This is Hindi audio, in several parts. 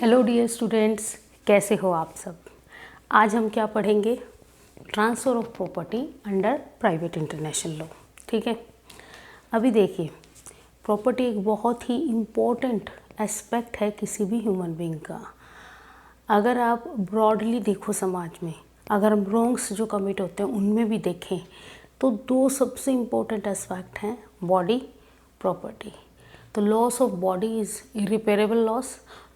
हेलो डियर स्टूडेंट्स, कैसे हो आप सब। आज हम क्या पढ़ेंगे? Transfer of property under private international law. ठीक है, अभी देखिए, प्रॉपर्टी एक बहुत ही इम्पोर्टेंट एस्पेक्ट है किसी भी ह्यूमन बीइंग का। अगर आप ब्रॉडली देखो समाज में, अगर हम रॉन्ग्स जो कमिट होते हैं उनमें भी देखें तो दो सबसे इम्पोर्टेंट एस्पेक्ट हैं, बॉडी, प्रॉपर्टी। तो loss of body is irreparable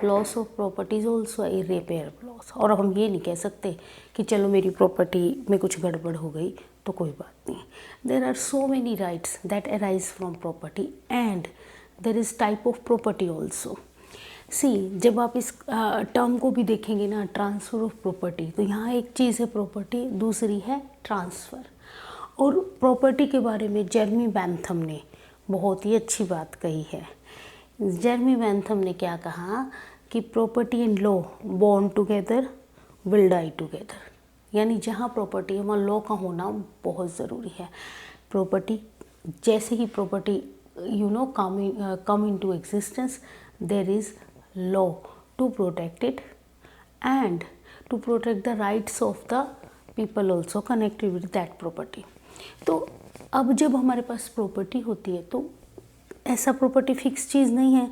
loss of property is also irreparable loss. और हम ये नहीं कह सकते कि चलो मेरी प्रॉपर्टी में कुछ गड़बड़ हो गई तो कोई बात नहीं। There are so many rights that arise from property and there is type of property also. See, जब आप इस टर्म को भी देखेंगे ना, ट्रांसफ़र ऑफ प्रॉपर्टी, तो यहाँ एक चीज़ है प्रॉपर्टी, दूसरी है ट्रांसफ़र। और प्रॉपर्टी के बारे में जेरमी बेंथम ने बहुत ही अच्छी बात कही है। जेरमी बेंथम ने क्या कहा कि property and law born together will die together, यानी जहाँ प्रॉपर्टी है वहाँ लॉ का होना बहुत ज़रूरी है। प्रॉपर्टी, जैसे ही property come into existence, there is law to protect it and to protect the rights of the people also connected with that property. तो अब जब हमारे पास प्रॉपर्टी होती है तो ऐसा प्रॉपर्टी फिक्स चीज़ नहीं है।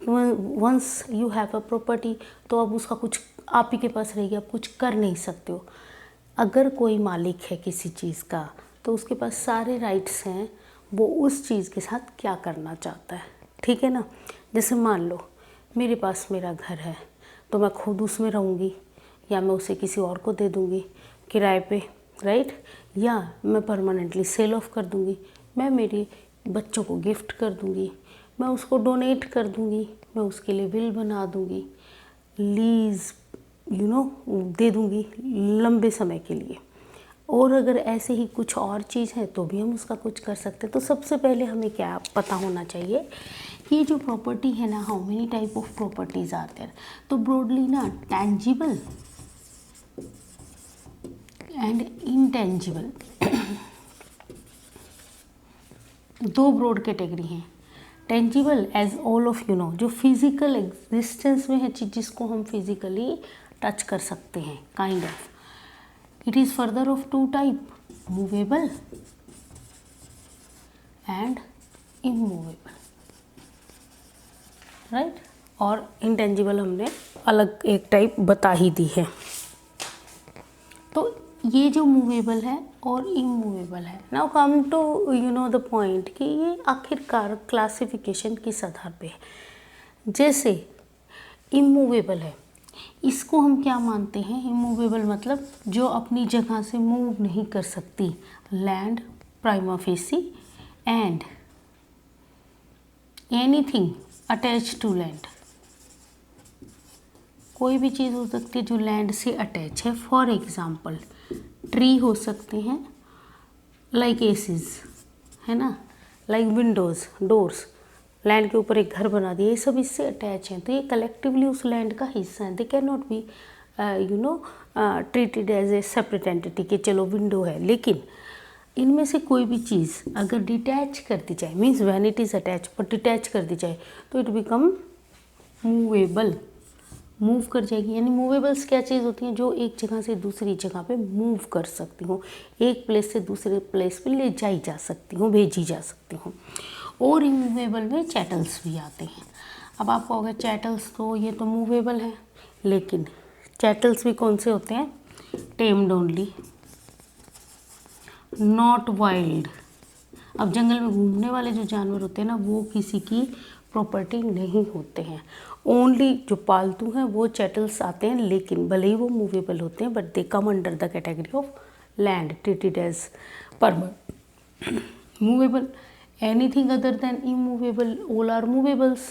Once you have a property तो अब उसका कुछ आप ही के पास रहेगी, आप कुछ कर नहीं सकते हो। अगर कोई मालिक है किसी चीज़ का तो उसके पास सारे राइट्स हैं, वो उस चीज़ के साथ क्या करना चाहता है। ठीक है ना। जैसे मान लो मेरे पास मेरा घर है तो मैं खुद उसमें रहूँगी या मैं उसे किसी और को दे दूँगी किराए पे, राइट, या मैं परमानेंटली सेल ऑफ कर दूँगी, मैं मेरे बच्चों को गिफ्ट कर दूँगी, मैं उसको डोनेट कर दूँगी, मैं उसके लिए विल बना दूँगी, लीज़ दे दूँगी लंबे समय के लिए। और अगर ऐसे ही कुछ और चीज़ है तो भी हम उसका कुछ कर सकते हैं। तो सबसे पहले हमें क्या पता होना चाहिए कि ये जो प्रॉपर्टी है ना, how many type of properties are there. तो ब्रॉडली ना टेंजिबल एंड इनटेंजिबल दो ब्रॉड कैटेगरी हैं। टेंजिबल एज ऑल ऑफ जो फिजिकल एग्जिस्टेंस में है चीज़, जिसको हम फिजिकली टच कर सकते हैं, kind of. It is further of two type, movable and immovable, right. और इनटेंजिबल हमने अलग एक टाइप बता ही दी है। तो ये जो मूवेबल है और इमूवेबल है, now come to the point कि ये आखिरकार क्लासिफिकेशन किस आधार पे है। जैसे इमूवेबल है, इसको हम क्या मानते हैं? इमूवेबल मतलब जो अपनी जगह से मूव नहीं कर सकती, land prima facie and anything attach to land. कोई भी चीज़ हो सकती है जो लैंड से अटैच है। फॉर एग्जाम्पल ट्री हो सकते हैं, लाइक एसीज, है ना, लाइक विंडोज़, डोर्स, लैंड के ऊपर एक घर बना दिया, ये सब इससे अटैच हैं। तो ये कलेक्टिवली उस लैंड का हिस्सा है। They can not be treated as a separate entity कि चलो विंडो है। लेकिन इनमें से कोई भी चीज़ अगर डिटैच कर दी जाए, means when it is attach, पर डिटैच कर दी जाए तो इट बिकम मूवेबल, मूव कर जाएगी। यानी मूवेबल्स क्या चीज़ होती हैं? जो एक जगह से दूसरी जगह पे मूव कर सकती हूँ, एक प्लेस से दूसरे प्लेस पे ले जाई जा सकती हूँ, भेजी जा सकती हूँ। और इमूवेबल में चैटल्स भी आते हैं। अब आप कहोगे चैटल्स तो ये तो मूवेबल है, लेकिन चैटल्स भी कौन से होते हैं? Tamed only, not wild. अब जंगल में घूमने वाले जो जानवर होते हैं ना, वो किसी की प्रॉपर्टी नहीं होते हैं। ओनली जो पालतू हैं वो चैटल्स आते हैं, लेकिन भले ही वो मूवेबल होते हैं but they come under the category of land, treated as permanent movable. Anything other than immovable, all are movables,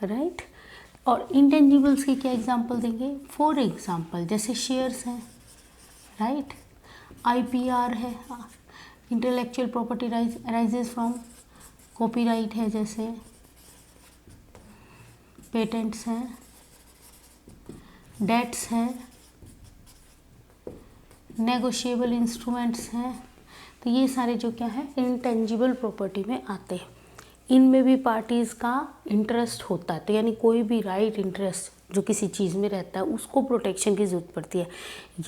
right. और इंटेंजिबल्स की क्या एग्जांपल देंगे? फॉर एग्जांपल जैसे शेयर्स हैं, राइट, IPR है, intellectual property rises from copyright है, जैसे पेटेंट्स हैं, डेट्स हैं, नेगोशिएबल इंस्ट्रूमेंट्स हैं। तो ये सारे जो क्या है इंटेंजिबल प्रॉपर्टी में आते हैं। इनमें भी पार्टीज़ का इंटरेस्ट होता है, तो यानी कोई भी राइट इंटरेस्ट जो किसी चीज़ में रहता है उसको प्रोटेक्शन की ज़रूरत पड़ती है,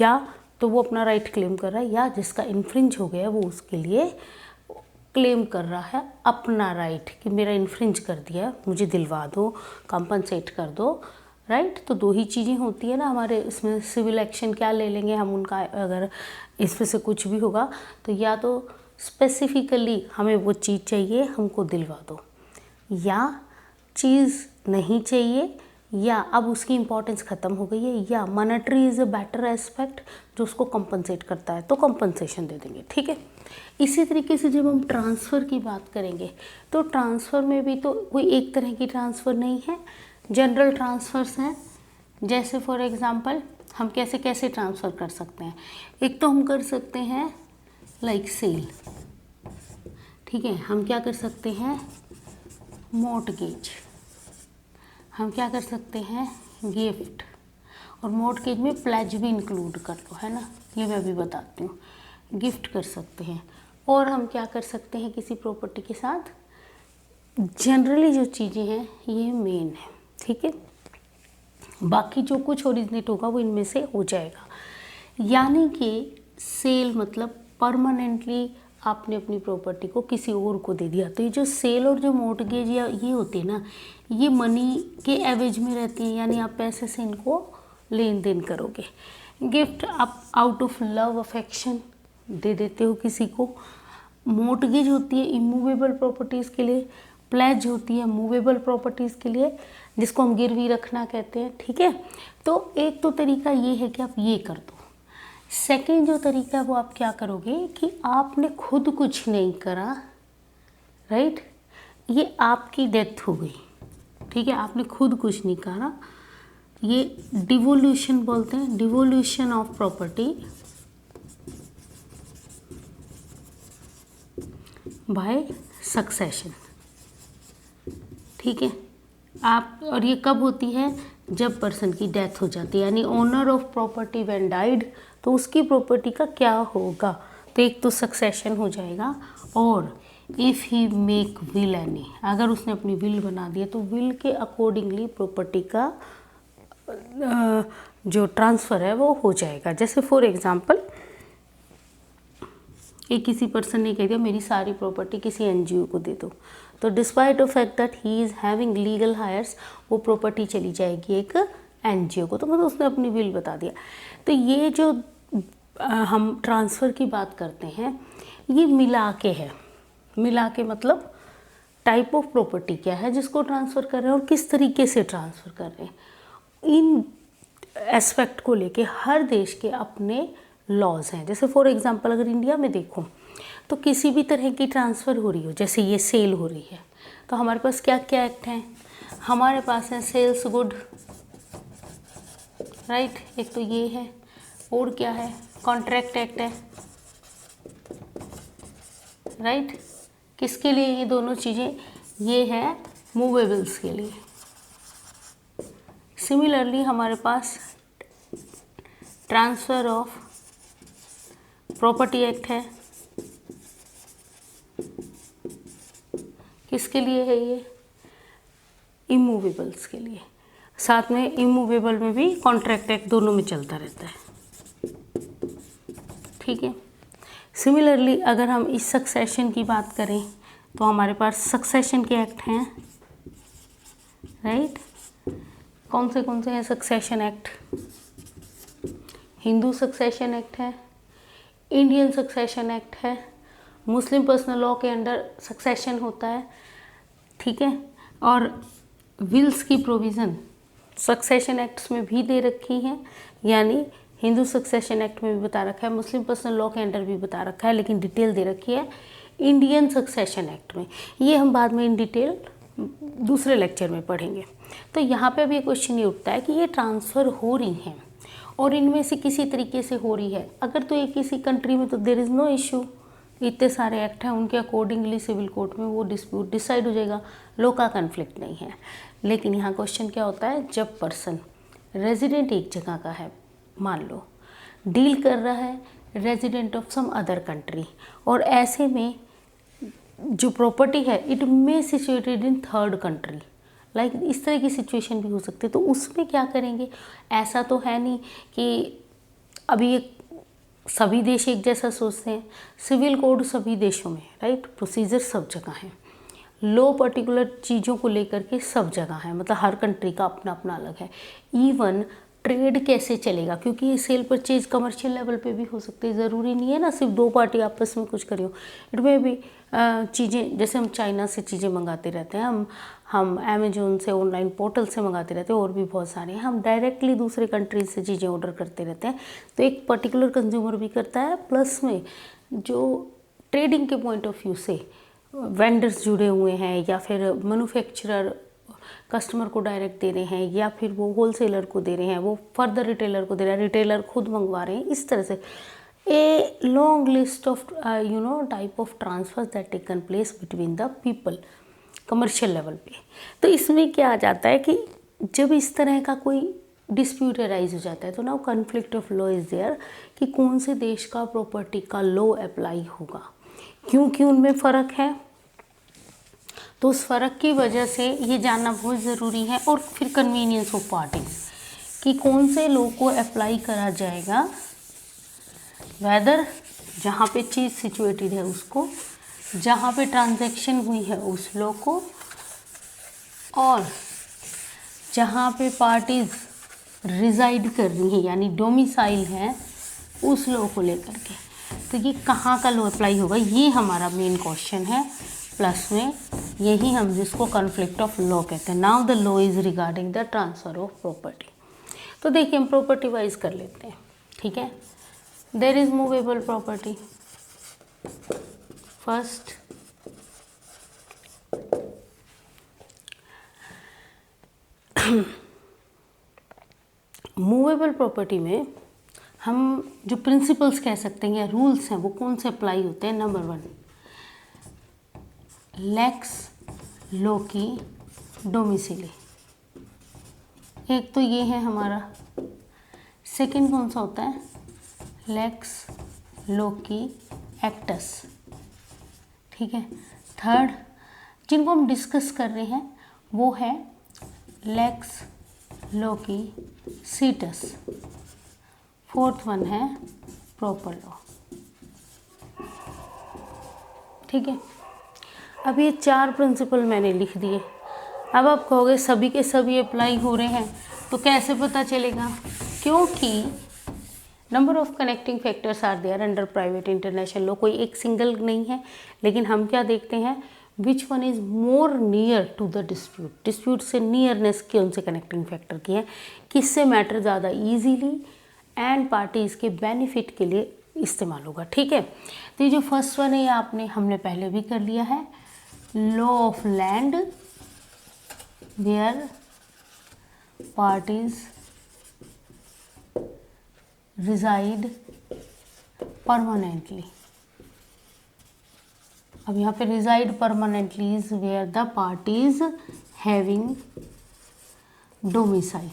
या तो वो अपना राइट क्लेम कर रहा है, या जिसका इन्फ्रिंज हो गया वो उसके लिए क्लेम कर रहा है अपना राइट कि मेरा इन्फ्रिंज कर दिया, मुझे दिलवा दो, कंपनसेट कर दो, राइट। तो दो ही चीज़ें होती है ना हमारे इसमें। सिविल एक्शन क्या ले लेंगे हम उनका, अगर इसमें से कुछ भी होगा तो या तो स्पेसिफिकली हमें वो चीज़ चाहिए, हमको दिलवा दो, या चीज़ नहीं चाहिए, या अब उसकी इम्पोर्टेंस ख़त्म हो गई है, या monetary is a better aspect जो उसको कंपनसेट करता है तो कंपनसेशन दे देंगे, ठीक है। इसी तरीके से जब हम ट्रांसफ़र की बात करेंगे तो ट्रांसफ़र में भी तो कोई एक तरह की ट्रांसफ़र नहीं है, जनरल ट्रांसफ़र्स हैं। जैसे फॉर एग्ज़ाम्पल हम कैसे कैसे ट्रांसफ़र कर सकते हैं। एक तो हम कर सकते हैं लाइक सेल, ठीक है। हम क्या कर सकते हैं, मॉर्टगेज, हम क्या कर सकते हैं, गिफ्ट, और मॉर्टगेज में प्लेज भी इंक्लूड कर लो, है ना, ये मैं भी बताती हूँ। गिफ्ट कर सकते हैं, और हम क्या कर सकते हैं किसी प्रॉपर्टी के साथ, जनरली जो चीज़ें हैं ये मेन है, ठीक है। बाकी जो कुछ ओरिजिनेट होगा वो इनमें से हो जाएगा। यानी कि सेल मतलब परमानेंटली आपने अपनी प्रॉपर्टी को किसी और को दे दिया। तो ये जो सेल और जो मॉर्टगेज या ये होती है ना, ये मनी के एवज में रहती है, यानी आप पैसे से इनको लेन देन करोगे। गिफ्ट आप आउट ऑफ लव अफेक्शन दे देते हो किसी को। मॉर्टगेज होती है इमूवेबल प्रॉपर्टीज़ के लिए, प्लेज होती है मूवेबल प्रॉपर्टीज़ के लिए, जिसको हम गिरवी रखना कहते हैं, ठीक है। तो एक तो तरीका ये है कि आप ये कर दो। सेकेंड जो तरीका है वो आप क्या करोगे कि आपने खुद कुछ नहीं करा, राइट, ये आपकी डेथ हो गई, ठीक है, आपने खुद कुछ नहीं करा, ये डिवोल्यूशन बोलते हैं, devolution of property bye succession, ठीक है। आप, और ये कब होती है, जब पर्सन की डेथ हो जाती है, यानी owner of property when died, तो उसकी प्रॉपर्टी का क्या होगा, तो एक तो सक्सेशन हो जाएगा, और if he make will any, अगर उसने अपनी विल बना दिया तो विल के अकॉर्डिंगली प्रॉपर्टी का जो ट्रांसफ़र है वो हो जाएगा। जैसे फॉर एग्जांपल एक किसी पर्सन ने कह दिया मेरी सारी प्रॉपर्टी किसी एनजीओ को दे दो, तो despite of fact that he is having legal heirs, वो प्रॉपर्टी चली जाएगी एक एनजीओ को, तो मतलब उसने अपनी विल बता दिया। तो ये जो हम ट्रांसफ़र की बात करते हैं ये मिला के है, मिला के मतलब टाइप ऑफ प्रॉपर्टी क्या है जिसको ट्रांसफ़र कर रहे हैं और किस तरीके से ट्रांसफ़र कर रहे हैं। इन एस्पेक्ट को लेके हर देश के अपने लॉज हैं। जैसे फॉर एग्जांपल अगर इंडिया में देखो तो किसी भी तरह की ट्रांसफ़र हो रही हो, जैसे ये सेल हो रही है, तो हमारे पास क्या क्या एक्ट हैं, हमारे पास है सेल्स गुड, राइट, एक तो ये है, और क्या है, कॉन्ट्रैक्ट एक्ट है, राइट। किसके लिए ये दोनों चीज़ें, ये है मूवेबल्स के लिए। सिमिलरली हमारे पास ट्रांसफ़र ऑफ प्रॉपर्टी एक्ट है, किसके लिए है ये, इमूवेबल्स के लिए। साथ में इमूवेबल में भी कॉन्ट्रैक्ट एक्ट दोनों में चलता रहता है, ठीक है। सिमिलरली अगर हम इस सक्सेशन की बात करें तो हमारे पास सक्सेशन के एक्ट हैं, राइट। कौन से हैं succession act, Hindu succession act है, इंडियन सक्सेशन एक्ट है, मुस्लिम पर्सनल लॉ के अंडर सक्सेशन होता है, ठीक है। और विल्स की प्रोविज़न सक्सेशन एक्ट्स में भी दे रखी हैं, यानी हिंदू सक्सेशन एक्ट में भी बता रखा है, मुस्लिम पर्सनल लॉ के अंडर भी बता रखा है, लेकिन डिटेल दे रखी है इंडियन सक्सेशन एक्ट में। ये हम बाद में इन डिटेल दूसरे लेक्चर में पढ़ेंगे। तो यहाँ पे भी क्वेश्चन ये उठता है कि ये ट्रांसफ़र हो रही हैं और इनमें से किसी तरीके से हो रही है, अगर तो ये किसी कंट्री में तो देयर इज़ नो इशू, इतने सारे एक्ट हैं उनके अकॉर्डिंगली सिविल कोर्ट में वो डिस्प्यूट डिसाइड हो जाएगा, लॉ का कन्फ्लिक्ट नहीं है। लेकिन यहाँ क्वेश्चन क्या होता है, जब पर्सन रेजिडेंट एक जगह का है, मान लो डील कर रहा है resident of some other country, और ऐसे में जो प्रॉपर्टी है it may situated in third country, like इस तरह की सिचुएशन भी हो सकती है। तो उसमें क्या करेंगे, ऐसा तो है नहीं कि अभी ये सभी देश एक जैसा सोचते हैं, सिविल कोड सभी देशों में, राइट, प्रोसीजर सब जगह है, लॉ पर्टिकुलर चीज़ों को लेकर के सब जगह है, मतलब हर कंट्री का अपना अपना अलग है। इवन ट्रेड कैसे चलेगा, क्योंकि ये सेल परचेज कमर्शियल लेवल पे भी हो सकते हैं, ज़रूरी नहीं है ना सिर्फ दो पार्टी आपस में कुछ करी हो। इट में भी चीज़ें, जैसे हम चाइना से चीज़ें मंगाते रहते हैं, हम अमेजोन से, ऑनलाइन पोर्टल से मंगाते रहते हैं, और भी बहुत सारे हैं, हम डायरेक्टली दूसरे कंट्रीज से चीज़ें ऑर्डर करते रहते हैं। तो एक पर्टिकुलर कंज्यूमर भी करता है, प्लस में जो ट्रेडिंग के पॉइंट ऑफ व्यू से वेंडर्स जुड़े हुए हैं, या फिर मैन्युफैक्चरर कस्टमर को डायरेक्ट दे रहे हैं, या फिर वो होलसेलर को दे रहे हैं, वो फर्दर रिटेलर को दे रहे हैं, रिटेलर खुद मंगवा रहे हैं, इस तरह से a long list of type of transfers that taken place between the people commercial level पे। तो इसमें क्या आ जाता है कि जब इस तरह का कोई डिस्प्यूट अराइज हो जाता है, तो now conflict of law is there, कि कौन से देश का प्रॉपर्टी का लॉ अप्लाई होगा, क्योंकि उनमें फ़र्क है। तो उस फ़र्क की वजह से ये जानना बहुत ज़रूरी है। और फिर कन्वीनियंस ऑफ पार्टीज, कि कौन से लॉ को अप्लाई करा जाएगा, वेदर जहाँ पे चीज़ सिचुएटेड है उसको, जहाँ पे ट्रांजैक्शन हुई है उस लॉ को, और जहाँ पे पार्टीज रिजाइड कर रही हैं यानी डोमिसाइल है उस लॉ को लेकर के। तो ये कहाँ का लॉ अप्लाई होगा, ये हमारा मेन क्वेश्चन है। प्लस में यही हम जिसको कॉन्फ्लिक्ट ऑफ लॉ कहते हैं। Now the law is regarding the transfer of property. तो देखिए हम प्रॉपर्टी वाइज कर लेते हैं, ठीक है। There is movable property first, movable property में हम जो प्रिंसिपल्स कह सकते हैं या रूल्स हैं वो कौन से अप्लाई होते हैं। नंबर 1, लेक्स लोकी डोमिसिली, एक तो ये है हमारा। सेकंड कौन सा होता है, लेक्स लोकी एक्टस, ठीक है। थर्ड जिनको हम डिस्कस कर रहे हैं वो है लेक्स लोकी सीटस। फोर्थ वन है प्रॉपर लॉ, ठीक है। अब ये 4 प्रिंसिपल मैंने लिख दिए। अब आप कहोगे सभी के सभी अप्लाई हो रहे हैं, तो कैसे पता चलेगा, क्योंकि number of connecting factors are there under private international law. कोई एक सिंगल नहीं है, लेकिन हम क्या देखते हैं, which one is more near to the dispute, dispute से नियरनेस कौन से कनेक्टिंग फैक्टर की है, किससे मैटर ज़्यादा ईजीली एंड पार्टीज़ के बेनिफिट के लिए इस्तेमाल होगा, ठीक है। तो ये जो फर्स्ट वन है ये हमने पहले भी कर लिया है, law of land where parties reside permanently. अब यहाँ पे reside permanently is where the parties having domicile,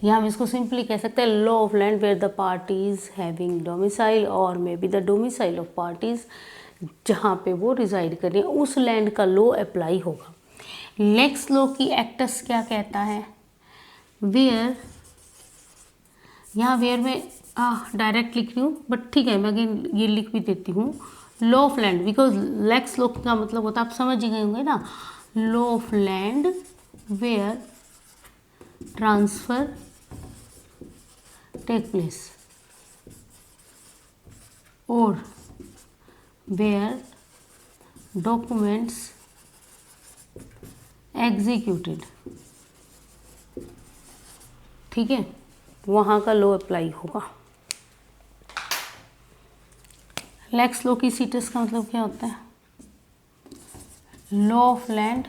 या हम इसको सिंपली कह सकते हैं law of land where the parties having domicile, और maybe the domicile of parties, जहाँ पे वो रिजाइड कर रही है उस लैंड का लॉ अप्लाई होगा। लेक्स लॉ की एक्टस क्या कहता है, वेयर, यहाँ वेयर में डायरेक्ट लिख रही हूँ बट ठीक है मैं अगेन ये लिख भी देती हूँ, law of land, because lex law का मतलब होता है, आप समझ ही गए होंगे ना, law of land where transfer take place और वेयर डॉक्यूमेंट्स एग्जीक्यूटेड, ठीक है, वहाँ का लॉ अप्लाई होगा। लेक्स लॉ की सीटस का मतलब क्या होता है, law of land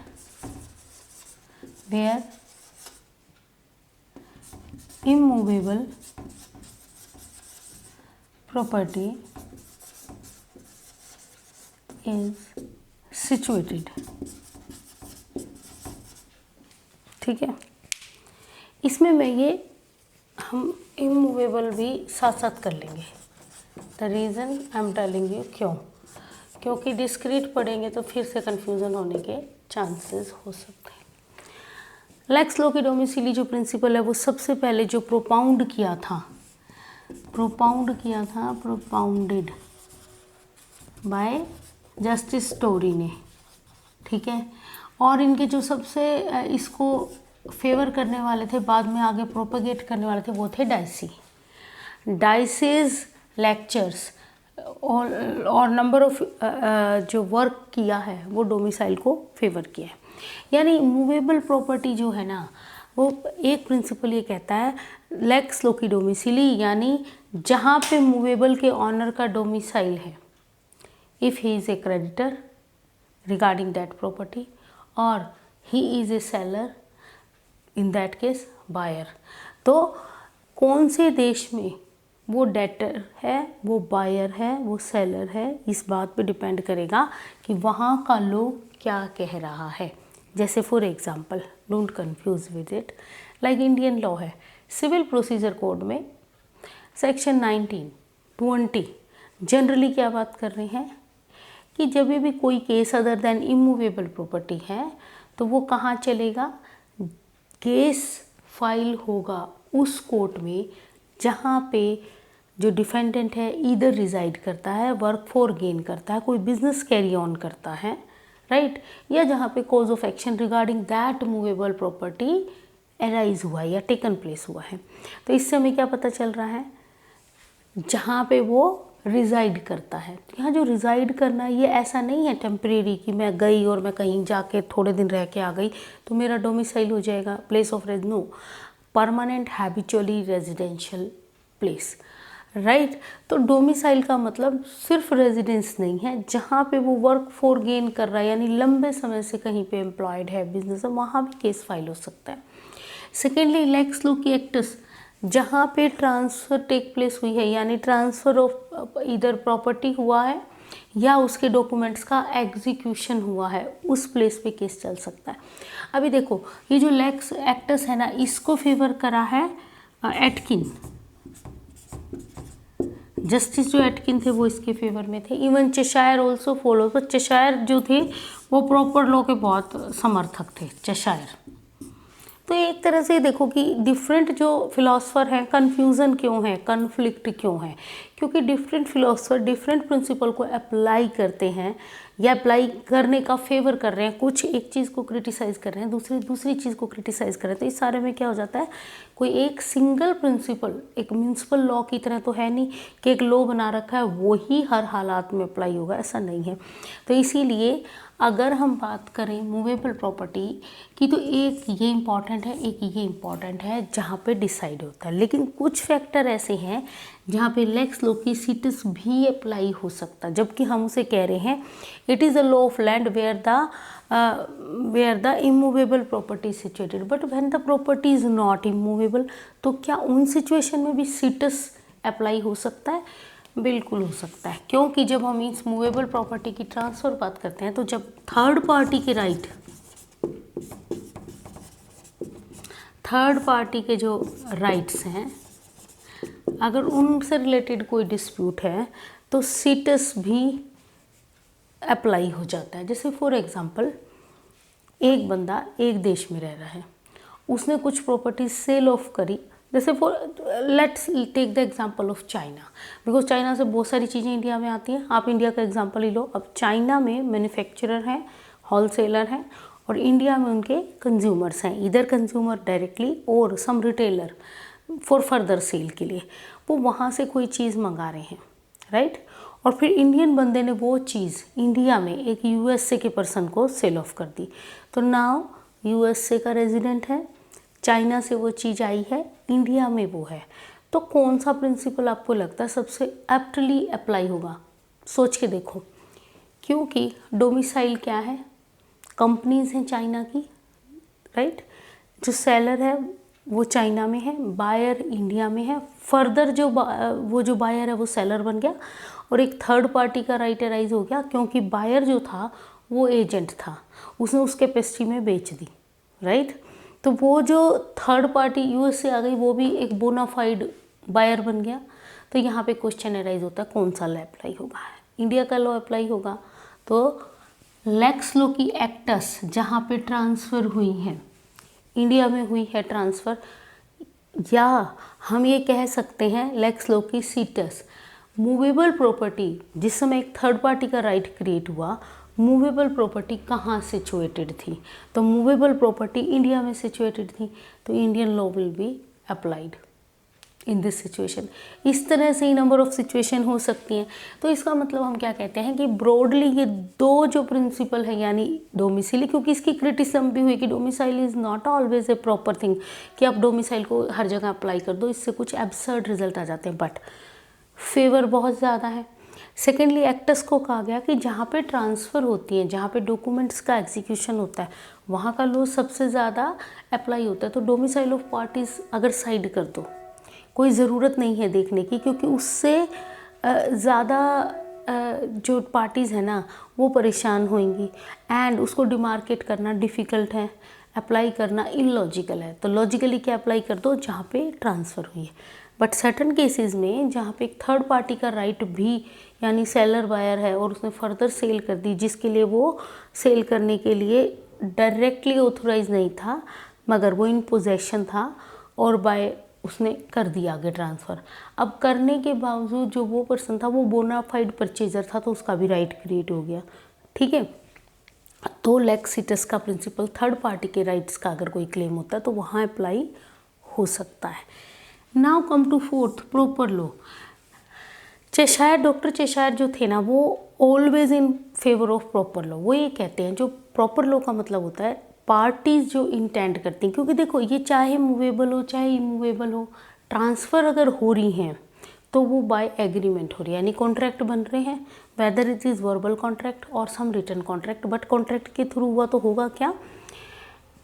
where immovable property is situated, ठीक है। इसमें मैं ये हम इमूवेबल भी साथ साथ कर लेंगे। The reason I am telling you क्यों, क्योंकि डिस्क्रीट पढ़ेंगे तो फिर से कंफ्यूजन होने के चांसेस हो सकते हैं। लेक्स लो की डोमिसिली जो प्रिंसिपल है वो सबसे पहले जो प्रोपाउंडेड बाय जस्टिस टोरी ने, ठीक है। और इनके जो सबसे इसको फेवर करने वाले थे, बाद में आगे प्रोपेगेट करने वाले थे, वो थे डाइसीज लेक्चर्स और नंबर ऑफ जो वर्क किया है वो डोमिसाइल को फेवर किया है। यानी मूवेबल प्रॉपर्टी जो है ना, वो एक प्रिंसिपल ये कहता है लेक्स लोकी डोमिसिली, यानी जहाँ पे मूवेबल के ऑनर का डोमिसाइल है, if he is a creditor regarding that property और he is a seller, in that case buyer. तो कौन से देश में वो डेटर है, वो बायर है, वो सेलर है, इस बात पे डिपेंड करेगा कि वहाँ का लॉ क्या कह रहा है। जैसे for example, don't confuse with it, like Indian law है, सिविल प्रोसीजर कोड में सेक्शन 19, 20 जनरली क्या बात कर रहे हैं कि जब भी कोई case other than immovable property है तो वो कहाँ चलेगा, केस फाइल होगा उस कोर्ट में जहाँ पे जो डिफेंडेंट है इधर रिजाइड करता है, वर्क फॉर गेन करता है, कोई बिजनेस कैरी ऑन करता है, राइट, या जहाँ पे cause of action regarding that movable property arise हुआ है या टेकन प्लेस हुआ है। तो इससे हमें क्या पता चल रहा है, जहाँ पे वो रिजाइड करता है। यहाँ जो रिजाइड करना ये ऐसा नहीं है टेम्परेरी कि मैं गई और मैं कहीं जाके थोड़े दिन रह के आ गई तो मेरा डोमिसाइल हो जाएगा, प्लेस ऑफ रेज, no, permanent habitually residential place, right. तो डोमिसाइल का मतलब सिर्फ रेजिडेंस नहीं है, जहाँ पे वो वर्क फॉर गेन कर रहा है, यानी लंबे समय से कहीं पे एम्प्लॉयड है, बिजनेस है, वहाँ भी केस फाइल हो सकता है। सेकेंडली, लेक्स लूकी एक्टस, जहाँ पे ट्रांसफ़र टेक प्लेस हुई है, यानी ट्रांसफ़र ऑफ इधर प्रॉपर्टी हुआ है या उसके डॉक्यूमेंट्स का एग्जीक्यूशन हुआ है, उस प्लेस पे केस चल सकता है। अभी देखो ये जो लेक्स एक्टस है ना, इसको फेवर करा है एटकिन, जस्टिस जो एटकिन थे वो इसके फेवर में थे। इवन चेशायर ऑल्सो फॉलो, तो चेशायर जो थे वो प्रॉपर लॉ के बहुत समर्थक थे, चेशायर। तो एक तरह से देखो कि डिफरेंट जो फिलोसफर हैं, कन्फ्यूज़न क्यों है, कन्फ्लिक्ट क्यों है, क्योंकि डिफरेंट फिलोसफर डिफरेंट प्रिंसिपल को अप्लाई करते हैं या अप्लाई करने का फेवर कर रहे हैं। कुछ एक चीज़ को क्रिटिसाइज़ कर रहे हैं, दूसरी चीज़ को क्रिटिसाइज़ कर रहे हैं। तो इस सारे में क्या हो जाता है, कोई एक सिंगल प्रिंसिपल एक म्यूनसिपल लॉ की तरह तो है नहीं कि एक लॉ बना रखा है वही हर हालात में अप्लाई होगा, ऐसा नहीं है। तो इसीलिए अगर हम बात करें मूवेबल प्रॉपर्टी की तो एक ये इम्पॉर्टेंट है, एक ये इम्पॉर्टेंट है जहाँ पे डिसाइड होता है। लेकिन कुछ फैक्टर ऐसे हैं जहाँ पे लेक्स लोकी सिटस भी अप्लाई हो सकता है, जबकि हम उसे कह रहे हैं it is a law of land where the immovable property situated, but when the property is not immovable, तो क्या उन सिचुएशन में भी सिटस अप्लाई हो सकता है? बिल्कुल हो सकता है, क्योंकि जब हम इस मूवेबल प्रॉपर्टी की ट्रांसफ़र बात करते हैं तो जब थर्ड पार्टी के जो राइट्स हैं, अगर उनसे रिलेटेड कोई डिस्प्यूट है तो सिटस भी अप्लाई हो जाता है। जैसे फॉर एग्जांपल, एक बंदा एक देश में रह रहा है, उसने कुछ प्रॉपर्टी सेल ऑफ करी, जैसे for let's take the example of China, because China से बहुत सारी चीज़ें इंडिया में आती हैं। आप इंडिया का एग्जांपल ही लो। अब चाइना में मैन्युफैक्चरर हैं, होलसेलर हैं, और इंडिया में उनके कंज्यूमर्स हैं, इधर कंज्यूमर डायरेक्टली और सम रिटेलर फॉर फर्दर सेल के लिए। वो वहाँ से कोई चीज़ मंगा रहे हैं, राइट, और फिर इंडियन बंदे ने वो चीज़ इंडिया में एक यूएसए के पर्सन को सेल ऑफ कर दी। तो नाउ यूएसए का रेजिडेंट है, चाइना से वो चीज़ आई है, इंडिया में वो है, तो कौन सा प्रिंसिपल आपको लगता है सबसे एप्टली अप्लाई होगा? सोच के देखो, क्योंकि डोमिसाइल क्या है, कंपनीज हैं चाइना की, राइट, जो सेलर है वो चाइना में है, बायर इंडिया में है, फर्दर जो वो जो बायर है वो सेलर बन गया, और एक थर्ड पार्टी का राइट अराइज हो गया, क्योंकि बायर जो था वो एजेंट था, उसने उस कैपेसिटी में बेच दी, राइट। तो वो जो थर्ड पार्टी यूएस से आ गई वो भी एक बोनाफाइड बायर बन गया। तो यहाँ पे क्वेश्चन अराइज होता है कौन सा लॉ अप्लाई होगा, इंडिया का लॉ अप्लाई होगा तो लेक्स लोकी एक्टस जहाँ पे ट्रांसफ़र हुई हैं, इंडिया में हुई है ट्रांसफ़र, या हम ये कह सकते हैं लेक्स लोकी सीटस, मूवेबल प्रॉपर्टी जिस समय एक थर्ड पार्टी का राइट क्रिएट हुआ, मूवेबल प्रॉपर्टी कहाँ सिचुएटेड थी, तो मूवेबल प्रॉपर्टी इंडिया में सिचुएटेड थी, तो Indian law will be applied in this situation. इस तरह से ही नंबर ऑफ सिचुएशन हो सकती हैं। तो इसका मतलब हम क्या कहते हैं कि ब्रॉडली ये दो जो प्रिंसिपल है, यानी डोमिसाइल, क्योंकि इसकी क्रिटिसिज्म भी हुई कि domicile is not always a proper thing, कि आप डोमिसाइल को हर जगह अप्लाई कर दो, इससे कुछ एब्सर्ड रिजल्ट आ जाते हैं, बट फेवर बहुत ज़्यादा है। सेकेंडली एक्टस को कहा गया कि जहाँ पे ट्रांसफ़र होती है, जहाँ पे डॉक्यूमेंट्स का एग्जीक्यूशन होता है, वहाँ का लॉ सबसे ज़्यादा अप्लाई होता है। तो डोमिसाइल ऑफ पार्टीज अगर साइड कर दो, कोई ज़रूरत नहीं है देखने की, क्योंकि उससे ज़्यादा जो पार्टीज़ हैं ना वो परेशान होंगी, एंड उसको डिमार्केट करना डिफ़िकल्ट है, अप्लाई करना इलॉजिकल है। तो लॉजिकली क्या अप्लाई कर दो जहाँ पे ट्रांसफ़र हुई है। बट सर्टन केसेस में जहाँ पे एक थर्ड पार्टी का राइट भी, यानी सेलर बायर है और उसने फर्दर सेल कर दी, जिसके लिए वो सेल करने के लिए डायरेक्टली ऑथोराइज नहीं था, मगर वो इन पोजेशन था और बाय उसने कर दिया आगे ट्रांसफ़र। अब करने के बावजूद जो वो पर्सन था वो बोनाफाइड परचेजर था, तो उसका भी राइट क्रिएट हो गया। ठीक है, तो लेक्स सिटस का प्रिंसिपल थर्ड पार्टी के राइट्स का अगर कोई क्लेम होता है तो वहाँ अप्लाई हो सकता है। Now come to fourth, proper law. Cheshire, doctor Cheshire जो थे ना, वो always in favour of proper law. वो ये कहते हैं, जो प्रॉपर लॉ का मतलब होता है पार्टीज जो इंटेंड करती हैं, क्योंकि देखो ये चाहे मूवेबल हो चाहे इमूवेबल हो, ट्रांसफ़र अगर हो रही हैं तो वो बाय एग्रीमेंट हो रही है, यानी कॉन्ट्रैक्ट बन रहे हैं, whether it is verbal contract और सम रिटन कॉन्ट्रैक्ट, बट कॉन्ट्रैक्ट के थ्रू हुआ तो होगा क्या,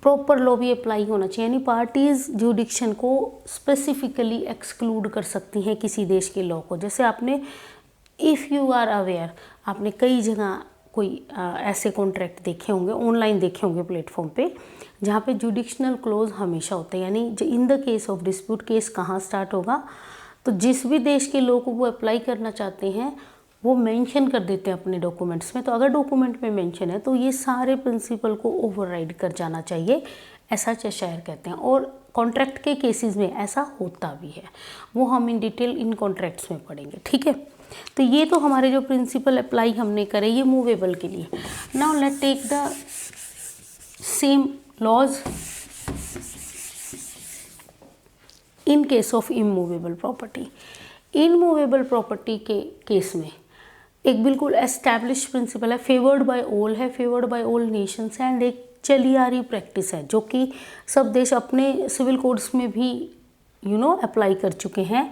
प्रॉपर लॉ भी अप्लाई होना चाहिए, यानी पार्टीज जुडिक्शन को स्पेसिफिकली एक्सक्लूड कर सकती हैं किसी देश के लॉ को। जैसे आपने, इफ़ यू आर अवेयर, आपने कई जगह कोई ऐसे कॉन्ट्रैक्ट देखे होंगे, ऑनलाइन देखे होंगे प्लेटफॉर्म पे, जहाँ पे जुडिक्शनल क्लोज हमेशा होते हैं, यानी in the case of dispute, case कहाँ स्टार्ट होगा, तो जिस भी देश के लॉ को वो अप्लाई करना चाहते हैं वो मेंशन कर देते हैं अपने डॉक्यूमेंट्स में। तो अगर डॉक्यूमेंट में मेंशन है तो ये सारे प्रिंसिपल को ओवरराइड कर जाना चाहिए, ऐसा चेशायर कहते हैं। और कॉन्ट्रैक्ट के केसेस में ऐसा होता भी है, वो हम इन डिटेल इन कॉन्ट्रैक्ट्स में पढ़ेंगे। ठीक है, तो ये तो हमारे जो प्रिंसिपल अप्लाई हमने करे ये मूवेबल के लिए। Now let take the same laws in case of immovable property. Immovable property के केस में एक बिल्कुल एस्टैब्लिश प्रिंसिपल है, फेवर्ड बाय ऑल है, फेवर्ड बाय ऑल नेशंस है, एंड एक चली आ रही प्रैक्टिस है जो कि सब देश अपने सिविल कोड्स में भी अप्लाई कर चुके हैं,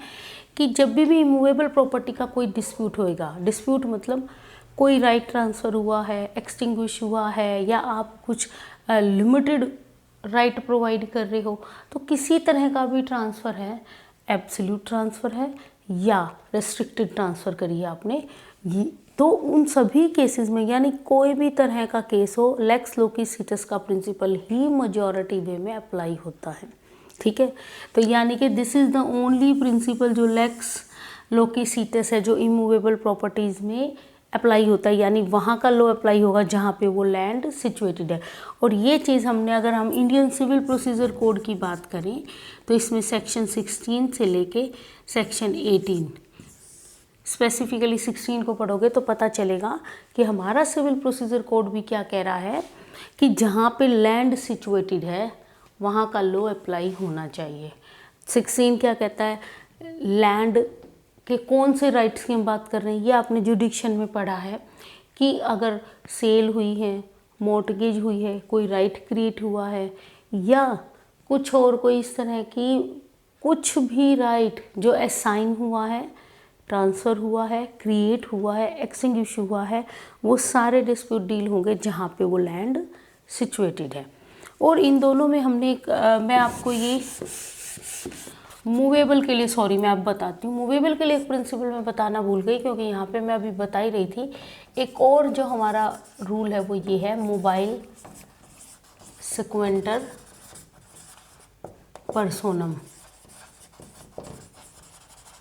कि जब भी इमूवेबल प्रॉपर्टी का कोई डिस्प्यूट होएगा, डिस्प्यूट मतलब कोई राइट ट्रांसफ़र हुआ है, एक्सटिंग्विश हुआ है, या आप कुछ लिमिटेड राइट प्रोवाइड कर रहे हो, तो किसी तरह का भी ट्रांसफ़र है, एब्सोल्यूट ट्रांसफ़र है या रेस्ट्रिक्टेड ट्रांसफ़र करी है आपने, तो उन सभी केसेस में, यानी कोई भी तरह का केस हो, लेक्स लोकिसिटस का प्रिंसिपल ही मेजॉरिटी वे में अप्लाई होता है। ठीक है, तो यानी कि this is the only principle जो लेक्स लोकिसिटस है जो इमूवेबल प्रॉपर्टीज़ में अप्लाई होता है, यानी वहाँ का लॉ अप्लाई होगा जहाँ पे वो लैंड सिचुएटेड है। और ये चीज़ हमने, अगर हम इंडियन सिविल प्रोसीजर कोड की बात करें तो इसमें सेक्शन 16 से लेके सेक्शन 18, स्पेसिफिकली 16 को पढ़ोगे तो पता चलेगा कि हमारा सिविल प्रोसीजर कोड भी क्या कह रहा है कि जहाँ पे लैंड सिचुएटेड है वहाँ का लॉ अप्लाई होना चाहिए। 16 क्या कहता है, लैंड के कौन से राइट्स की हम बात कर रहे हैं, ये आपने जुडिक्शन में पढ़ा है कि अगर सेल हुई है, मॉर्टगेज हुई है, कोई राइट क्रिएट हुआ है, या कुछ और कोई इस तरह की कुछ भी राइट जो असाइन हुआ है, ट्रांसफ़र हुआ है, क्रिएट हुआ है, एक्सटिंग्विश हुआ है, वो सारे डिस्प्यूट डील होंगे जहाँ पे वो लैंड सिचुएटेड है। और इन दोनों में हमने एक मैं आपको ये मूवेबल के लिए, सॉरी मैं अब बताती हूँ, मूवेबल के लिए एक प्रिंसिपल मैं बताना भूल गई, क्योंकि यहाँ पे मैं अभी बता ही रही थी। एक और जो हमारा रूल है वो ये है, मोबाइल सिक्वेंटर पर्सोनम।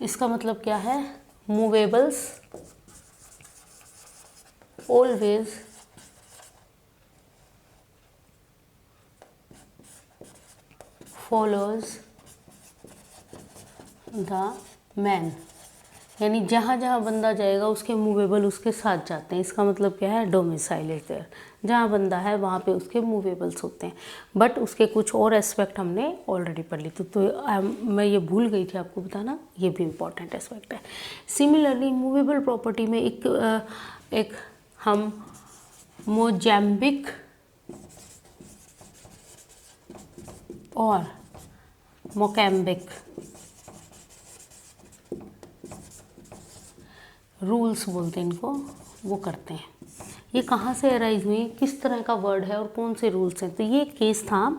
इसका मतलब क्या है, मूवेबल्स always follows the man, यानी जहाँ जहाँ बंदा जाएगा उसके मूवेबल उसके साथ जाते हैं। इसका मतलब क्या है, डोमिसाइल इज देयर, जहाँ बंदा है वहाँ पे उसके मूवेबल्स होते हैं। बट उसके कुछ और एस्पेक्ट हमने ऑलरेडी पढ़ ली मैं ये भूल गई थी आपको बताना, ये भी इम्पॉर्टेंट एस्पेक्ट है। सिमिलरली मूवेबल प्रॉपर्टी में एक हम मोजाम्बिक और मोकैम्बिक रूल्स बोलते हैं इनको, वो करते हैं। ये कहाँ से अराइज हुई, किस तरह का वर्ड है और कौन से रूल्स हैं? तो ये केस था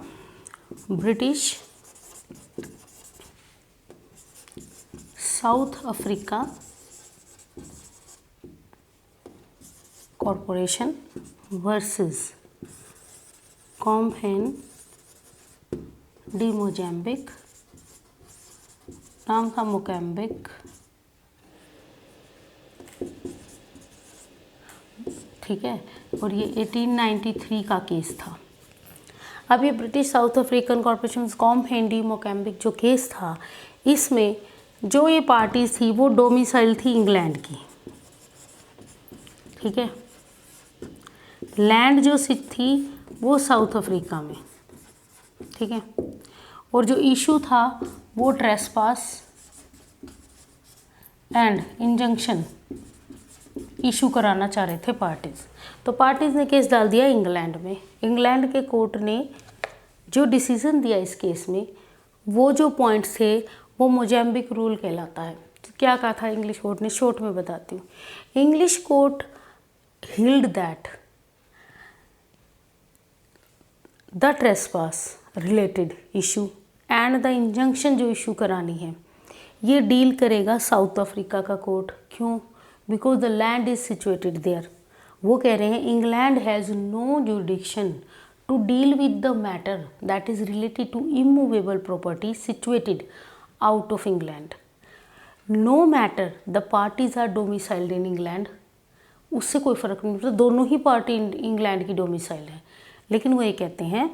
British South Africa corporation versus Compagnie de Mozambique, नाम था मोकैम्बिक, ठीक है। और ये 1893 का केस था। अब ये British South African corporation Compagnie de Mocambique जो केस था, इसमें जो ये पार्टीज थी वो डोमिसाइल थी इंग्लैंड की, ठीक है। लैंड जो थी वो साउथ अफ्रीका में, ठीक है। और जो इशू था वो ट्रेसपास एंड इंजंक्शन इशू कराना चाह रहे थे पार्टीज। तो पार्टीज ने केस डाल दिया इंग्लैंड में। इंग्लैंड के कोर्ट ने जो डिसीजन दिया इस केस में, वो जो पॉइंट्स थे वो मोजाम्बिक रूल कहलाता है। तो क्या कहा था इंग्लिश कोर्ट ने, शॉर्ट में बताती हूँ। English court held that the trespass related issue and the injunction जो इशू करानी है ये डील करेगा साउथ अफ्रीका का कोर्ट। क्यों? Because the land is situated there. वो कह रहे हैं England has no jurisdiction to deal with the matter that is related to immovable property situated out of England, no matter the parties are domiciled in England. उससे कोई फ़र्क नहीं पड़ता, दोनों ही पार्टी इंग्लैंड की डोमिसाइल है। लेकिन वो ये कहते हैं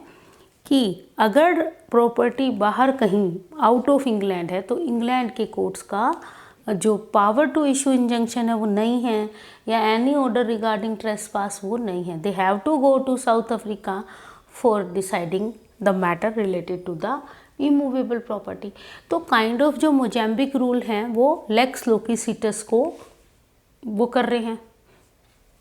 कि अगर प्रॉपर्टी बाहर कहीं आउट ऑफ इंग्लैंड है तो इंग्लैंड के कोर्ट्स का जो पावर टू इशू इंजंक्शन है वो नहीं है, या एनी ऑर्डर रिगार्डिंग ट्रेसपास वो नहीं है। They have to go to South Africa for deciding the matter related to the immovable property. तो काइंड ऑफ जो मोजाम्बिक रूल हैं वो लेक्स लोकिसिटस को वो कर रहे हैं,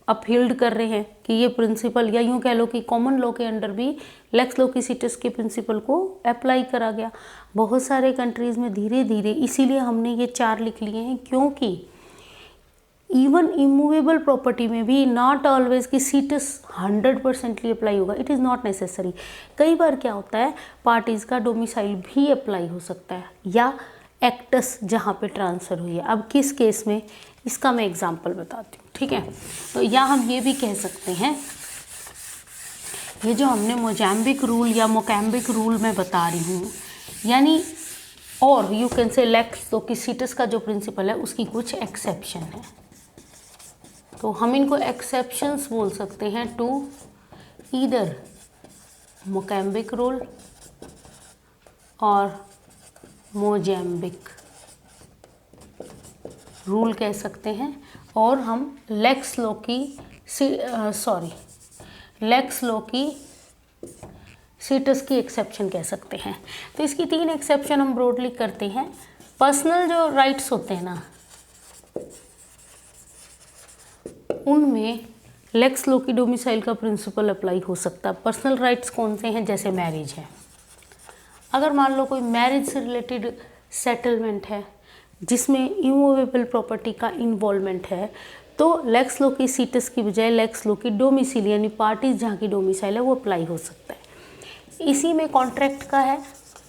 अपहील्ड कर रहे हैं कि ये प्रिंसिपल, या यूँ कह लो कि कॉमन लॉ के अंडर भी लेक्स लोकिसिटस के प्रिंसिपल को अप्लाई करा गया बहुत सारे कंट्रीज़ में धीरे धीरे। इसीलिए हमने ये 4 लिख लिए हैं, क्योंकि इवन इमूवेबल प्रॉपर्टी में भी नॉट ऑलवेज कि सीटस 100% अप्लाई होगा, इट इज़ नॉट नेसेसरी। कई बार क्या होता है, पार्टीज़ का डोमिसाइल भी अप्लाई हो सकता है, या एक्टस जहाँ पे ट्रांसफ़र हुई है। अब किस केस में, इसका मैं एग्जांपल बताती हूँ, ठीक है। तो या हम ये भी कह सकते हैं, ये जो हमने मोजाम्बिक रूल या मोकैम्बिक रूल में बता रही हूँ, यानी और यू कैन से लेक्स लोकिसिटस का जो प्रिंसिपल है उसकी कुछ एक्सेप्शन है। तो हम इनको एक्सेप्शंस बोल सकते हैं टू ईदर मोकैम्बिक रूल और मोजाम्बिक रूल कह सकते हैं। और हम लेक्स लोकिसिटस की एक्सेप्शन कह सकते हैं। तो इसकी 3 एक्सेप्शन हम ब्रॉडली करते हैं। पर्सनल जो राइट्स होते हैं ना, उनमें लेक्स लोकी डोमिसाइल का प्रिंसिपल अप्लाई हो सकता है। पर्सनल राइट्स कौन से हैं? जैसे मैरिज है। अगर मान लो कोई मैरिज से रिलेटेड सेटलमेंट है जिसमें इमूवेबल प्रॉपर्टी का इन्वॉल्वमेंट है, तो लेक्स लोकिसिटस की बजाय लेक्स लोकी डोमिसाइल, यानी पार्टीज जहाँ की डोमिसाइल है वो अप्लाई हो सकता है। इसी में कॉन्ट्रैक्ट का है।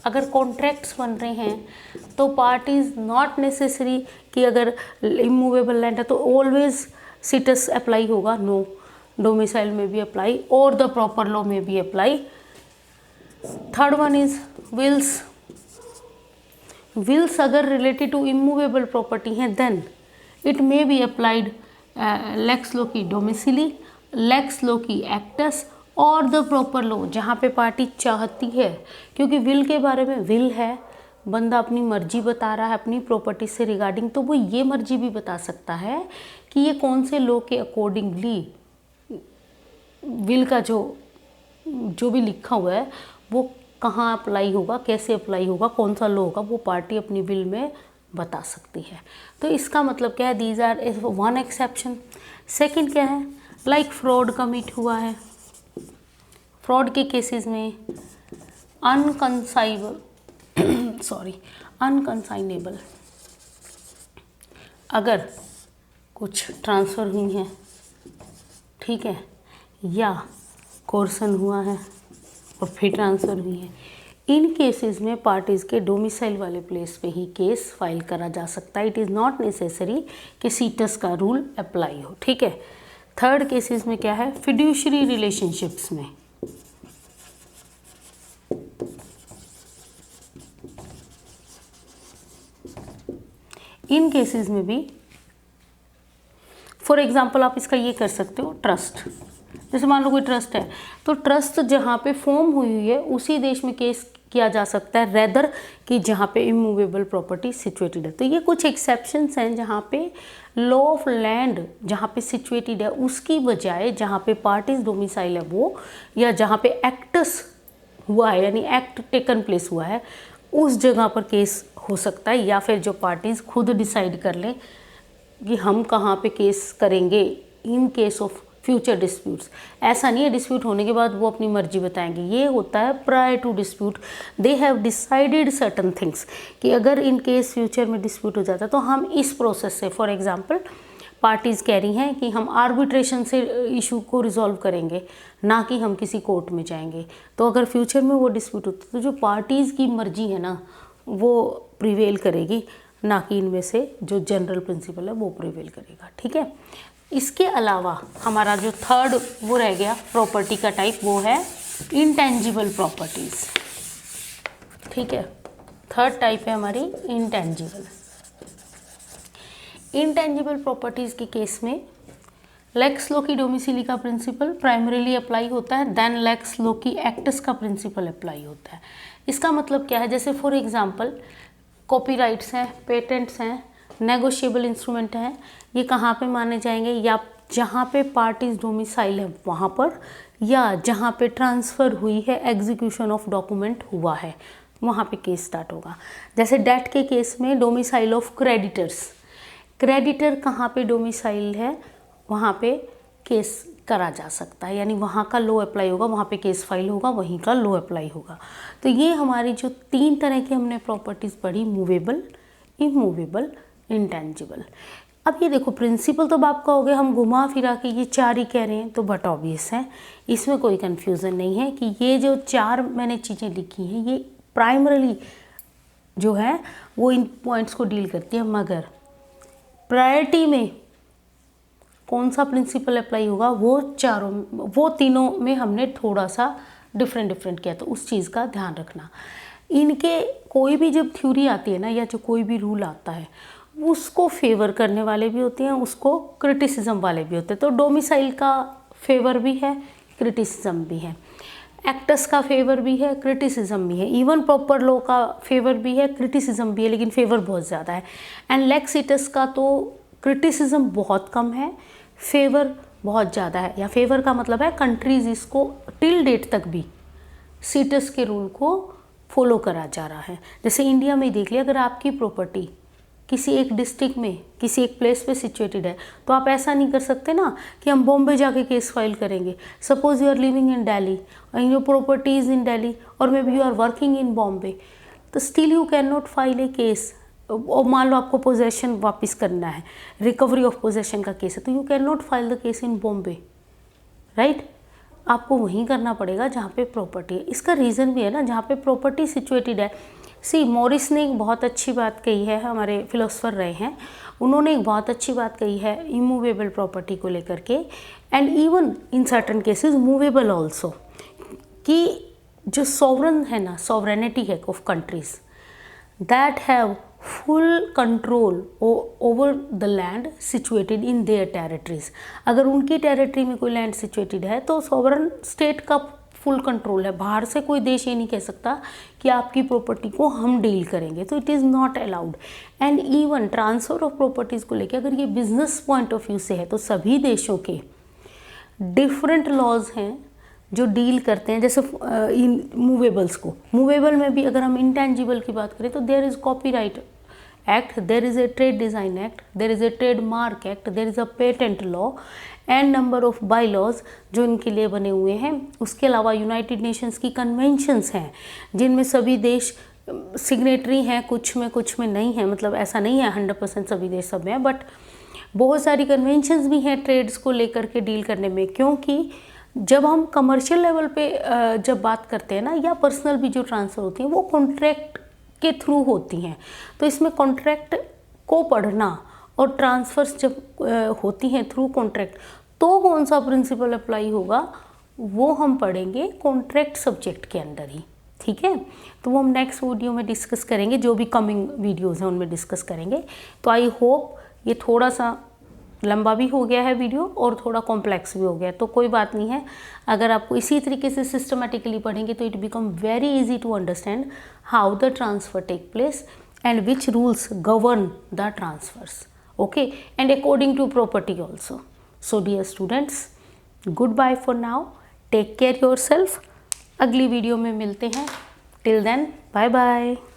अगर कॉन्ट्रैक्ट्स बन रहे हैं तो पार्टीज नॉट नेसेसरी कि अगर इमूवेबल लैंड है तो ऑलवेज सिटस अप्लाई होगा, नो, डोमिसाइल में भी अप्लाई और द प्रॉपर लॉ में भी apply. Third one is wills. Wills अगर रिलेटेड टू इमूवेबल प्रॉपर्टी हैं then it may be applied lex loci domicilii, lex loci actus और द प्रॉपर लॉ, जहाँ पे पार्टी चाहती है, क्योंकि विल के बारे में विल है, बंदा अपनी मर्जी बता रहा है अपनी प्रॉपर्टी से रिगार्डिंग, तो वो ये मर्जी भी बता सकता है कि ये कौन से लॉ के अकॉर्डिंगली विल का जो भी लिखा हुआ है वो कहाँ अप्लाई होगा, कैसे अप्लाई होगा, कौन सा लॉ होगा, वो पार्टी अपनी विल में बता सकती है। तो इसका मतलब क्या है, these are one exception. Second क्या है, लाइक फ्रॉड कमिट हुआ है, फ्रॉड के केसेस में अनकंसाइनेबल, अगर कुछ ट्रांसफ़र हुई हैं, ठीक है, या कोर्सन हुआ है और फिर ट्रांसफ़र हुई है, इन केसेस में पार्टीज़ के डोमिसाइल वाले प्लेस पे ही केस फाइल करा जा सकता है। इट इज़ नॉट नेसेसरी कि सीटस का रूल अप्लाई हो, ठीक है। थर्ड केसेस में क्या है, फिड्यूशरी रिलेशनशिप्स में, इन केसेस में भी फॉर एग्जांपल आप इसका ये कर सकते हो, ट्रस्ट, जैसे मान लो कोई ट्रस्ट है, तो ट्रस्ट जहाँ पे फॉर्म हुई है उसी देश में केस किया जा सकता है रेदर कि जहाँ पे इमूवेबल प्रॉपर्टी सिचुएटेड है। तो ये कुछ एक्सेप्शंस हैं जहाँ पे लॉ ऑफ लैंड जहाँ पे सिचुएटेड है उसकी बजाय जहाँ पे पार्टीज डोमिसाइल है वो, या जहाँ पे एक्टस हुआ है यानी एक्ट टेकन प्लेस हुआ है उस जगह पर केस हो सकता है, या फिर जो पार्टीज खुद डिसाइड कर लें कि हम कहाँ पे केस करेंगे इन केस ऑफ फ्यूचर डिस्प्यूट्स। ऐसा नहीं है डिस्प्यूट होने के बाद वो अपनी मर्जी बताएंगे, ये होता है prior to dispute they have decided certain things कि अगर इन केस फ्यूचर में डिस्प्यूट हो जाता है तो हम इस प्रोसेस से, फॉर एग्जांपल पार्टीज़ कह रही हैं कि हम आर्बिट्रेशन से इशू को रिजॉल्व करेंगे, ना कि हम किसी कोर्ट में जाएंगे। तो अगर फ्यूचर में वो डिस्प्यूट होता है तो जो पार्टीज़ की मर्जी है ना वो प्रिवेल करेगी, ना कि इनमें से जो जनरल प्रिंसिपल है वो प्रिवेल करेगा, ठीक है। इसके अलावा हमारा जो थर्ड वो रह गया प्रॉपर्टी का टाइप, वो है इंटेंजिबल प्रॉपर्टीज़, ठीक है। थर्ड टाइप है हमारी इंटेंजिबल। इंटेंजिबल प्रॉपर्टीज़ के केस में लेक्स लोकी डोमिसिली का प्रिंसिपल प्राइमरीली अप्लाई होता है, देन लेक्स लोकी एक्टस का प्रिंसिपल अप्लाई होता है। इसका मतलब क्या है, जैसे फॉर एग्जांपल कॉपीराइट्स हैं, पेटेंट्स हैं, नेगोशिएबल इंस्ट्रूमेंट हैं, ये कहाँ पे माने जाएंगे, या जहाँ पे पार्टीज डोमिसाइल है वहाँ पर, या जहाँ पे ट्रांसफ़र हुई है, एग्जीक्यूशन ऑफ डॉक्यूमेंट हुआ है, वहाँ पे केस स्टार्ट होगा। जैसे डेट के केस में डोमिसाइल ऑफ क्रेडिटर्स, क्रेडिटर कहाँ पे डोमिसाइल है वहाँ पे केस करा जा सकता है, यानी वहाँ का लॉ अप्लाई होगा, वहाँ पे केस फाइल होगा, वहीं का लॉ अप्लाई होगा। तो ये हमारी जो तीन तरह की हमने प्रॉपर्टीज़ पढ़ी, मूवेबल, इमूवेबल, इंटेंजिबल। अब ये देखो प्रिंसिपल तो बाप का हो गया, हम घुमा फिरा के ये चार ही कह रहे हैं तो बट ऑब्वियस है, इसमें कोई कन्फ्यूज़न नहीं है कि ये जो चार मैंने चीज़ें लिखी हैं ये प्राइमरली जो है वो इन पॉइंट्स को डील करती है, मगर प्रायोरिटी में कौन सा प्रिंसिपल अप्लाई होगा वो तीनों में हमने थोड़ा सा डिफरेंट किया, तो उस चीज़ का ध्यान रखना। इनके कोई भी जब थ्योरी आती है ना, या जो कोई भी रूल आता है उसको फेवर करने वाले भी होते हैं, उसको क्रिटिसिज्म वाले भी होते हैं। तो डोमिसाइल का फेवर भी है, क्रिटिसिज्म भी है, एक्टस का फेवर भी है, क्रिटिसिज्म भी है, इवन प्रॉपर लॉ का फेवर भी है, क्रिटिसिज्म भी है, लेकिन फेवर बहुत ज़्यादा है। एंड लेक्स सिटस का तो क्रिटिसिज्म बहुत कम है, फेवर बहुत ज़्यादा है, या फेवर का मतलब है कंट्रीज़ इसको टिल डेट तक भी सिटस के रूल को फॉलो करा जा रहा है। जैसे इंडिया में देख लिया, अगर आपकी प्रॉपर्टी किसी एक डिस्ट्रिक्ट में किसी एक प्लेस पे सिचुएटेड है तो आप ऐसा नहीं कर सकते ना कि हम बॉम्बे जाके केस फाइल करेंगे। Suppose you are living in Delhi and your property is in Delhi और maybe you are working in Bombay, तो still you can not file a case. और मान लो आपको पोजेशन वापस करना है, रिकवरी ऑफ पोजेशन का केस है, तो you can not file the case in Bombay, right. आपको वहीं करना पड़ेगा जहाँ पे प्रॉपर्टी है। इसका रीज़न भी है ना, जहाँ पे प्रॉपर्टी सिचुएटेड है। सी मॉरिस ने एक बहुत अच्छी बात कही है, हमारे फिलोसफर रहे हैं, उन्होंने एक बहुत अच्छी बात कही है इमूवेबल प्रॉपर्टी को लेकर के, and even in certain cases movable also, कि जो सॉवरन है ना, सॉवरेनिटी है of countries that have full control over the land situated in their territories. अगर उनकी टेरिटरी में कोई लैंड सिचुएटेड है तो सॉवरन स्टेट का फुल कंट्रोल है। बाहर से कोई देश ये नहीं कह सकता कि आपकी प्रॉपर्टी को हम डील करेंगे, तो it is not allowed. And even transfer of properties को लेकर अगर ये बिजनेस पॉइंट ऑफ व्यू से है तो सभी देशों के डिफरेंट लॉज हैं जो डील करते हैं। जैसे इन मूवेबल्स को, मूवेबल में भी अगर हम इंटेंजिबल की बात करें तो there is copyright act, there is a trade design act, there is a trademark act, there is a patent law and number of bylaws जो इनके लिए बने हुए हैं। उसके अलावा यूनाइटेड नेशंस की कन्वेंशंस हैं जिनमें सभी देश सिग्नेटरी हैं, कुछ में नहीं है, मतलब ऐसा नहीं है 100% सभी देश सब में, बट बहुत सारी कन्वेंशंस भी हैं ट्रेड्स को लेकर के डील करने में। क्योंकि जब हम कमर्शियल लेवल पे जब बात करते हैं ना, या पर्सनल भी जो ट्रांसफ़र होती हैं वो कॉन्ट्रैक्ट के थ्रू होती हैं, तो इसमें कॉन्ट्रैक्ट को पढ़ना और ट्रांसफ़र्स जब होती हैं थ्रू कॉन्ट्रैक्ट तो कौन सा प्रिंसिपल अप्लाई होगा वो हम पढ़ेंगे कॉन्ट्रैक्ट सब्जेक्ट के अंदर ही, ठीक है। तो वो हम नेक्स्ट वीडियो में डिस्कस करेंगे, जो भी कमिंग वीडियोज़ हैं उनमें डिस्कस करेंगे। तो आई होप ये थोड़ा सा लंबा भी हो गया है वीडियो और थोड़ा कॉम्प्लेक्स भी हो गया, तो कोई बात नहीं है। अगर आपको इसी तरीके से सिस्टमेटिकली पढ़ेंगे तो it become very easy to understand how the transfer take place and which rules govern the transfers, okay, and according to property also. So dear students, goodbye for now, take care yourself, अगली वीडियो में मिलते हैं, till then bye bye।